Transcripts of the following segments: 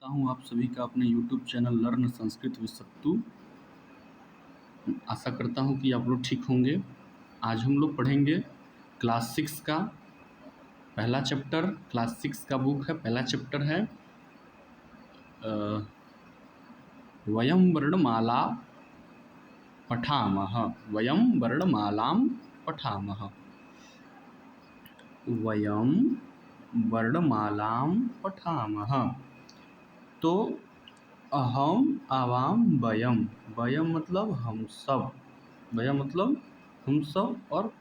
हूँ आप सभी का अपने YouTube channel learn Sanskrit with Sattu. आशा करता हूँ कि आप लोग ठीक होंगे। आज हम लोग पढ़ेंगे क्लास 6 का पहला चैप्टर। क्लास 6 का बुक है, पहला चैप्टर है वयं वर्णमाला पठामः। वयं वर्णमालां पठामः। वयं वर्णमालां पठामः। तो अहम आवाम वयम। वयम मतलब हम सब, वयम मतलब हम सब, और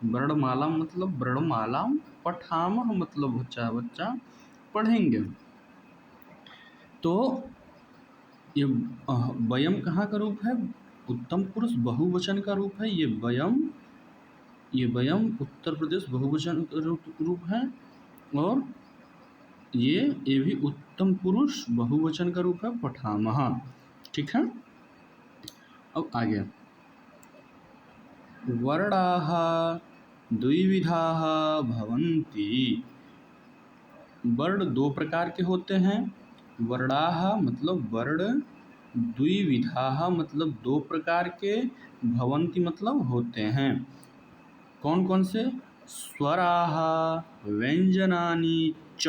वर्णमाला मतलब वर्णमाला, पठामः मतलब बच्चा बच्चा पढ़ेंगे। तो ये वयम कहाँ का रूप है? उत्तम पुरुष बहुवचन का रूप है। ये वयम उत्तर प्रदेश बहुवचन का रूप है, और ये भी उत्तम पुरुष बहुवचन का रूप है, पठामः। ठीक है। अब आगे, वर्णाः द्विविधाः भवन्ति। वर्ण दो प्रकार के होते हैं। वर्णाः मतलब वर्ण, द्विविधाः मतलब दो प्रकार के, भवन्ति मतलब होते हैं। कौन कौन से? स्वराः व्यंजनानि च।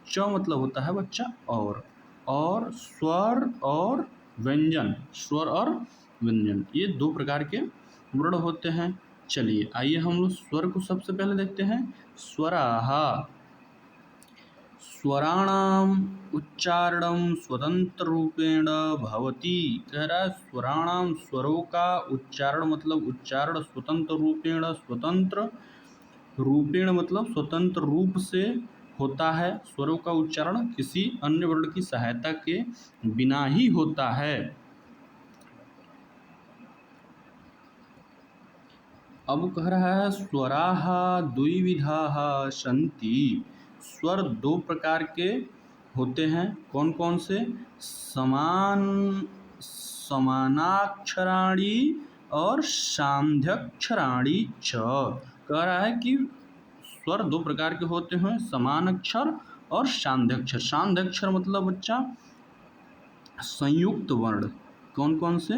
च मतलब होता है बच्चा और स्वर और व्यंजन, स्वर और व्यंजन, ये दो प्रकार के वर्ण होते हैं। चलिए आइए हम लोग स्वर को सबसे पहले देखते हैं। स्वराः, स्वराणाम उच्चारणम स्वतंत्र रूपेण भवति। कह रहा है स्वराणाम, स्वरों का उच्चारण मतलब उच्चारण स्वतंत्र रूपेण मतलब स्वतंत्र रूप से होता है। स्वरों का उच्चारण किसी अन्य वर्ण की सहायता के बिना ही होता है। अब कह रहा है स्वराः द्विविधाः सन्ति। स्वर दो प्रकार के होते हैं। कौन कौन से? समानाक्षराणि और सांध्यक्षराणि च। कह रहा है कि स्वर दो प्रकार के होते हैं, समान अक्षर और सांध्यक्षर। सांध्यक्षर मतलब बच्चा संयुक्त वर्ण। कौन कौन से?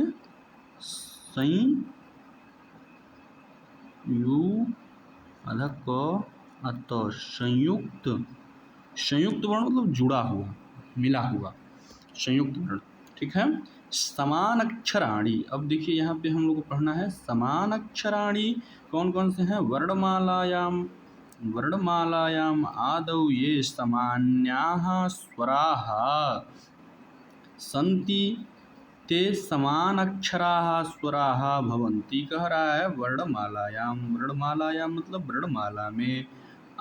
संयुक्त वर्ण मतलब जुड़ा हुआ, मिला हुआ संयुक्त वर्ण। ठीक है। समान अक्षराणि। अब देखिए यहाँ पे हम लोग को पढ़ना है समान अक्षराणि कौन कौन से हैं? वर्णमालायाम आदौ ये सामान्याः स्वराः सन्ति ते समान अक्षराः स्वराः भवन्ति। कह रहा है वर्णमालायाम, वर्णमालायाम मतलब वर्णमाला में,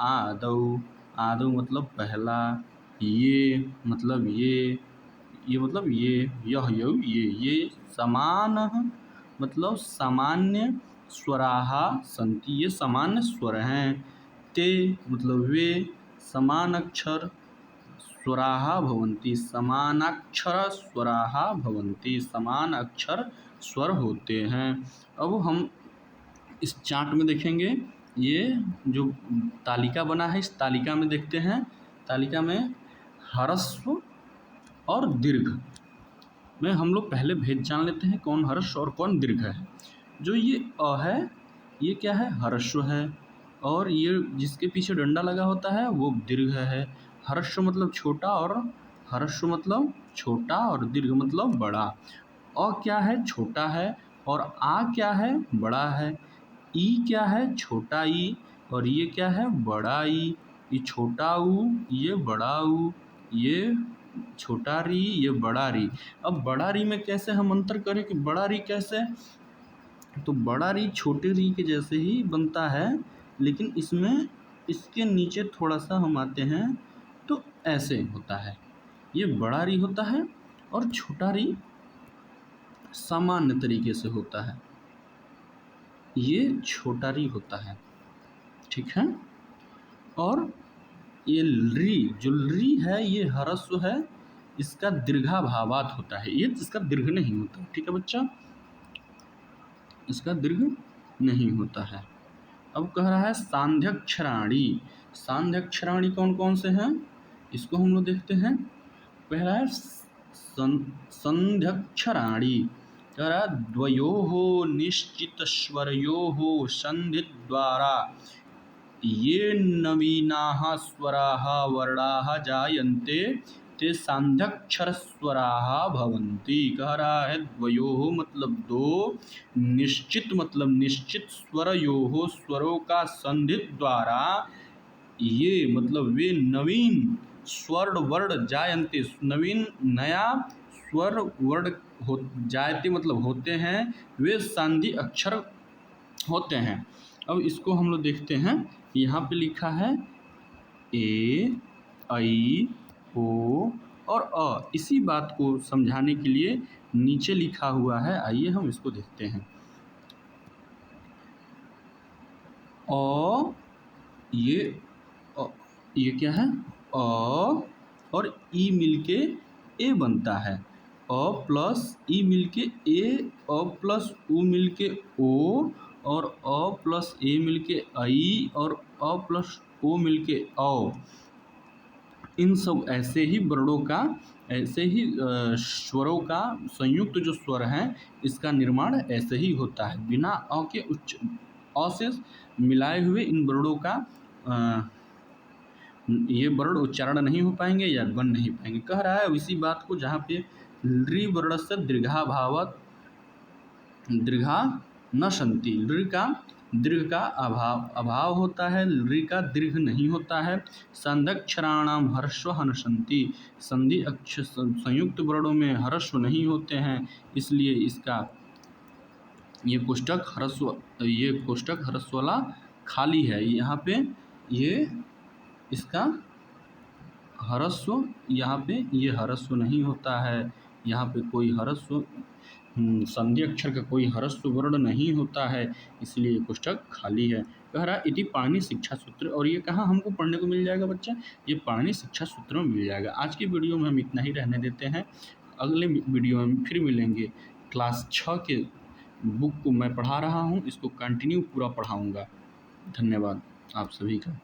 आदौ मतलब पहला, ये मतलब ये मतलब ये समान मतलब सामान्य, स्वराः सन्ति ये सामान्य स्वर हैं, ते मतलब वे, समान अक्षर स्वराः भवन्ति, समानाक्षर स्वराः भवन्ति, समान अक्षर स्वर होते हैं। अब हम इस चार्ट में देखेंगे, ये जो तालिका बना है इस तालिका में देखते हैं। तालिका में ह्रस्व और दीर्घ में हम लोग पहले भेद जान लेते हैं, कौन ह्रस्व और कौन दीर्घ है। जो ये अ है ये क्या है? ह्रस्व है, और ये जिसके पीछे डंडा लगा होता है वो दीर्घ है। ह्रस्व मतलब छोटा, और ह्रस्व मतलब छोटा और दीर्घ मतलब बड़ा। अ क्या है? छोटा है, और आ क्या है? बड़ा है। ई क्या है? छोटा ई, और ये क्या है? बड़ा ई। ये छोटा ऊ, ये बड़ा ऊ, ये छोटा री, ये बड़ा री। अब बड़ा री में कैसे हम अंतर करें कि बड़ा री कैसे? तो बड़ा री छोटे री के जैसे ही बनता है, लेकिन इसमें इसके नीचे थोड़ा सा हम आते हैं तो ऐसे होता है। ये बड़ा री होता है और छोटा री सामान्य तरीके से होता है, ये छोटा री होता है। ठीक है। और ये री, जो री है ये ह्रस्व है, इसका दीर्घाभावात होता है, ये इसका दीर्घ नहीं होता। ठीक है बच्चा, इसका दीर्घ नहीं होता है। अब कह रहा है सांध्यक्षराणि। सांध्यक्षराणि कौन कौन से हैं इसको हम लोग देखते हैं। पहला है संध्यक्षराणि, कह रहा है द्वयोः निश्चितस्वरयोः संधिद्वारा ये नवीनाः स्वराः वर्णाः जायन्ते ते सांध्यक्षरस्वराः भवन्ति। कह रहा है द्वयोः मतलब दो, निश्चित मतलब निश्चित, स्वरयोः स्वरों का संधि द्वारा, ये मतलब वे नवीन स्वर्ण वर्ण जायन्ते, नवीन नया स्वर वर्ण हो जायते मतलब होते हैं, वे संधि अक्षर होते हैं। अब इसको हम लोग देखते हैं, यहाँ पे लिखा है ए, ऐ, ओ और अ। इसी बात को समझाने के लिए नीचे लिखा हुआ है, आइए हम इसको देखते हैं। ये क्या है, अ और ई मिलके ए बनता है, अ प्लस ई मिलके ए, अ प्लस उ मिलके ओ, और अ प्लस ए मिलके आई, और अ प्लस ओ मिलके औ। इन सब ऐसे ही वर्णों का, ऐसे ही स्वरों का संयुक्त जो स्वर हैं, इसका निर्माण ऐसे ही होता है। बिना अ के अ से मिलाए हुए इन वर्णों का ये वर्ण उच्चारण नहीं हो पाएंगे या बन नहीं पाएंगे। कह रहा है इसी बात को, जहाँ पे लृ वर्णस्य दीर्घाभावात् दीर्घा न सन्ति, दीर्घ का अभाव होता है, लृ का दीर्घ नहीं होता है। संध्यक्षराणाम ह्रस्वः न सन्ति, संधि अक्षर संयुक्त वर्णों में ह्रस्व नहीं होते हैं, इसलिए इसका ये कोष्टक ह्रस्व वाला खाली है। यहाँ पे ये इसका ह्रस्व, यहाँ पे ये ह्रस्व नहीं होता है, यहाँ पे कोई ह्रस्व संधि अक्षर का कोई ह्रस्व वर्ण नहीं होता है, इसलिए कोष्टक खाली है। कह रहा इति पाणिनि शिक्षा सूत्र, और ये कहाँ हमको पढ़ने को मिल जाएगा बच्चा, ये पाणिनि शिक्षा सूत्र में मिल जाएगा। आज की वीडियो में हम इतना ही रहने देते हैं, अगले वीडियो में फिर मिलेंगे। क्लास 6 के बुक को मैं पढ़ा रहा हूँ, इसको कंटिन्यू पूरा पढ़ाऊँगा। धन्यवाद आप सभी का।